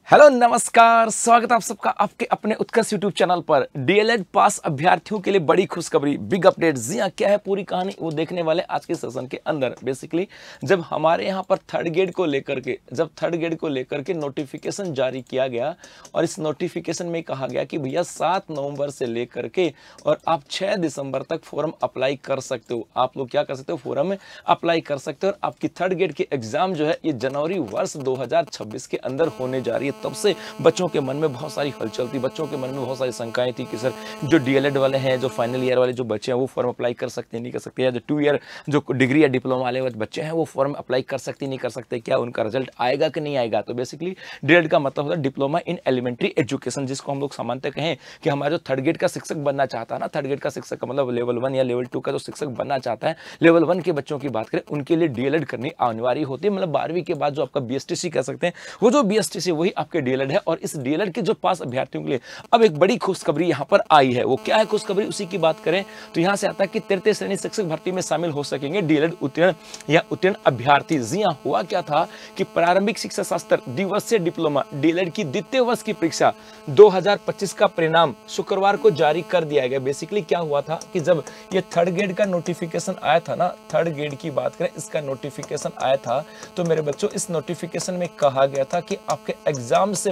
Hello नमस्कार, स्वागत है आप सबका आपके अपने उत्कर्ष यूट्यूब चैनल पर। डीएलएड पास अभ्यर्थियों के लिए बड़ी खुशखबरी, बिग अपडेट। जी हाँ, क्या है पूरी कहानी वो देखने वाले आज के सेशन के अंदर। बेसिकली जब हमारे यहाँ पर थर्ड ग्रेड को लेकर के नोटिफिकेशन जारी किया गया और इस नोटिफिकेशन में कहा गया कि भैया 7 नवंबर से लेकर के और आप 6 दिसंबर तक फॉर्म अप्लाई कर सकते हो। आप लोग क्या कर सकते हो, फॉर्म में अप्लाई कर सकते हो और आपकी थर्ड ग्रेड की एग्जाम जो है ये जनवरी वर्ष 2026 के अंदर होने जा रही है। तब से बच्चों के मन में बहुत सारी हलचल थी, बच्चों के मन में बहुत सारी शंकाएं थी कि सर जो डीएलएड वाले हैं, जो फाइनल ईयर वाले जो बच्चे हैं वो फॉर्म अप्लाई कर सकते हैं नहीं कर सकते, या जो 2 ईयर जो डिग्री या डिप्लोमा वाले बच्चे हैं वो फॉर्म अप्लाई कर सकते नहीं कर सकते, क्या उनका रिजल्ट आएगा कि नहीं आएगा। तो बेसिकली डीएलएड का मतलब होता है डिप्लोमा इन एलिमेंट्री एजुकेशन, जिसको हम लोग सामान्यतः कहें कि हमारा जो थर्ड ग्रेड का शिक्षक बनना चाहता है ना, थर्ड ग्रेड का शिक्षक का मतलब लेवल 1 या लेवल 2 का जो शिक्षक बनना चाहता है, लेवल 1 के बच्चों की बात करें उनके लिए डीएलएड करनी अनिवार्य होती है। मतलब 12वीं के बाद जो आपका बीएसटीसी कह सकते हैं, वो जो बीएसटीसी वही आपके डीएलएड है। और इस डीएलएड के जो पास अभ्यर्थियों के लिए अब एक बड़ी खुशखबरी यहां पर आई है। वो क्या है खुशखबरी, उसी की बात करें तो यहां से आता है कि तृतीय श्रेणी शिक्षक भर्ती में शामिल हो सकेंगे डीएलएड उत्तीर्ण या उत्तीर्ण अभ्यर्थी। जी हां, हुआ क्या था कि प्रारंभिक शिक्षा शास्त्र दिवसीय डिप्लोमा डीएलएड की द्वितीय वर्ष की परीक्षा 2025 का परिणाम शुक्रवार को जारी कर दिया गया। बेसिकली क्या हुआ था कि जब ये थर्ड ग्रेड का नोटिफिकेशन आया था ना, थर्ड ग्रेड की बात करें, इसका नोटिफिकेशन आया था तो मेरे बच्चों इस नोटिफिकेशन में कहा गया था कि आपके एग्जाम से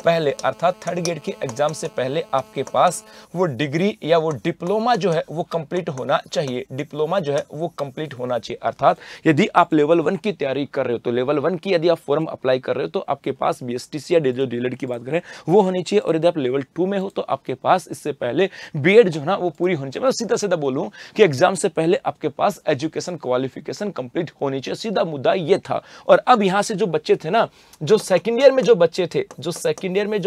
पहले अर्थात थर्ड ग्रेड के एग्जाम से पहले आपके पास वो डिग्री या वो डिप्लोमा जो है वो कंप्लीट होना चाहिए। डिप्लोमा जो है वो कंप्लीट होना चाहिए। अर्थात यदि आप लेवल 1 की तैयारी कर रहे हो तो लेवल 1 की यदि आप फॉर्म अप्लाई कर रहे हो तो आपके पास बीएसटीसी या जो डीएलएड की बात करें वो होनी चाहिए। और यदि आप लेवल 2 में हो तो आपके पास इससे पहले बीएड जो है ना वो पूरी होनी चाहिए। मतलब सीधा बोलूं कि एग्जाम से पहले आपके पास एजुकेशन क्वालिफिकेशन कंप्लीट होनी चाहिए। सीधा मुद्दा ये था। और अब यहां से जो बच्चे थे ना, जो सेकंड ईयर में जो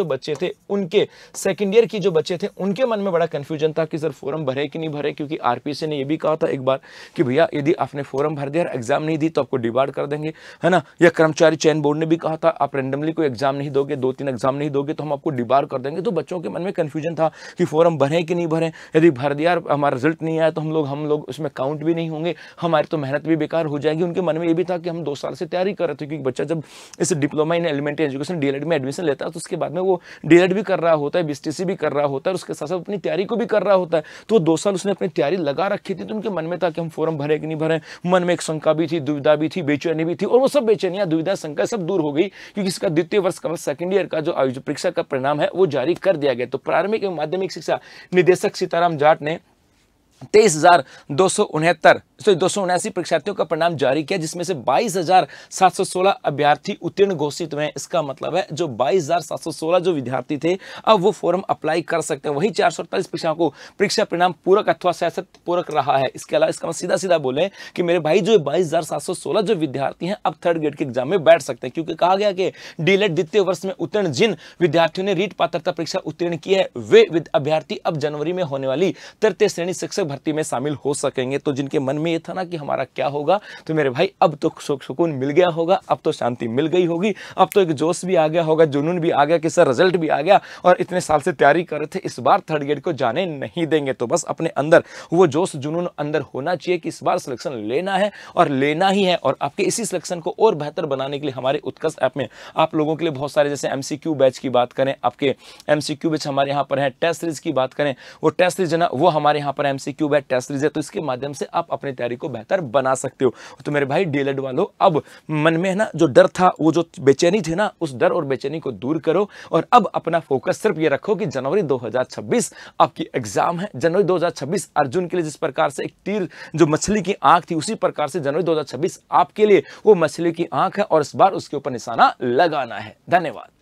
बच्चे थे उनके सेकंड ईयर की जो बच्चे थे उनके मन में बड़ा कंफ्यूजन था कि सर फॉर्म भरे कि नहीं भरे, क्योंकि आरपीसी ने ये भी कहा था एक बार कि भैया यदि आपने फॉर्म भर दिया और एग्जाम नहीं दी तो आपको डिबार कर देंगे, है ना। या कर्मचारी चयन बोर्ड ने भी कहा था आप रैंडमली कोई एग्जाम नहीं दोगे, 2-3 एग्जाम नहीं दोगे तो हम आपको डिबार कर देंगे। तो बच्चों के मन में कंफ्यूजन था कि फॉर्म भरे कि नहीं भरे, यदि भर दिया हमारा रिजल्ट नहीं आया तो हम लोग उसमें काउंट भी नहीं होंगे, हमारी तो मेहनत भी बेकार हो जाएगी। उनके मन में ये भी था कि हम 2 साल से तैयारी कर रहे थे, क्योंकि बच्चा जब इस diploma in elementary education DElEd में एडमिशन लेता है तो उसके बाद में वो डीएलएड भी कर रहा होता है, बीएसटीसी भी कर रहा होता है और उसके साथ साथ अपनी तैयारी को भी कर रहा होता है। तो 2 साल उसने अपनी तैयारी लगा रखी थी। तो उनके मन में था कि हम फॉर्म भरे कि नहीं भरे। मन में एक शंका भी थी, दुविधा भी थी, बेचैनी भी थी, और वो सब बेचैनियां, दुविधा, शंका सब दूर हो गई क्योंकि इसका द्वितीय वर्ष का सेकंड ईयर का जो परीक्षा का परिणाम है वो जारी कर दिया गया। तो प्रारंभिक एवं माध्यमिक शिक्षा निदेशक सीताराम जाट ने 279 परीक्षार्थियों का परिणाम जारी किया, जिसमें से 22,716 अभ्यर्थी उत्तीर्ण घोषित हुए। इसका मतलब है जो 22,716 जो विद्यार्थी थे अब वो फॉर्म अप्लाई कर सकते हैं। वही 448 परीक्षाओं को परीक्षा परिणाम पूरक अथवा शासक पूरक रहा है। इसके अलावा इसका सीधा बोले कि मेरे भाई जो 22,716 जो विद्यार्थी हैं अब थर्ड ग्रेड के एग्जाम में बैठ सकते हैं, क्योंकि कहा गया कि डीएलएड द्वितीय वर्ष में उत्तीर्ण जिन विद्यार्थियों ने रीट पात्रता परीक्षा उत्तीर्ण की है वे अभ्यर्थी अब जनवरी में होने वाली तृतीय श्रेणी शिक्षक भर्ती में शामिल हो सकेंगे। तो जिनके मन में ये था ना कि हमारा क्या होगा, तो मेरे भाई अब तो सुकून मिल गया होगा, अब तो शांति मिल गई होगी, अब तो एक जोश भी आ गया होगा, जुनून भी आ गया कि सर रिजल्ट भी आ गया और इतने साल से तैयारी कर रहे थे, इस बार थर्ड ग्रेड को जाने नहीं देंगे। तो बस अपने अंदर वो जोश जुनून अंदर होना चाहिए कि इस बार सिलेक्शन लेना है और लेना ही है। और आपके इसी सिलेक्शन को और बेहतर बनाने के लिए हमारे उत्कर्ष ऐप में आप लोगों के लिए बहुत सारे, जैसे एमसीक्यू बैच की बात करें, आपके एमसीक्यू बैच हमारे यहाँ पर है, टेस्ट सीरीज की बात करें, वो टेस्ट सीरीज है ना वो हमारे यहाँ पर एमसीक्यू बैच टेस्ट सीरीज है। तो इसके माध्यम से आप अपनी तैयारी को बेहतर बना सकते हो। तो मेरे भाई डीएलएड वालों, अब मन में ना जो डर था, वो जो बेचैनी थी ना, उस डर और बेचैनी को दूर करो और अब अपना फोकस सिर्फ ये रखो कि जनवरी 2026 आपकी एग्जाम है। जनवरी 2026 अर्जुन के लिए जिस प्रकार से एक तीर जो मछली की आंख थी, उसी प्रकार से जनवरी 2026 आपके लिए वो मछली की आंख है और इस बार उसके ऊपर निशाना लगाना है। धन्यवाद।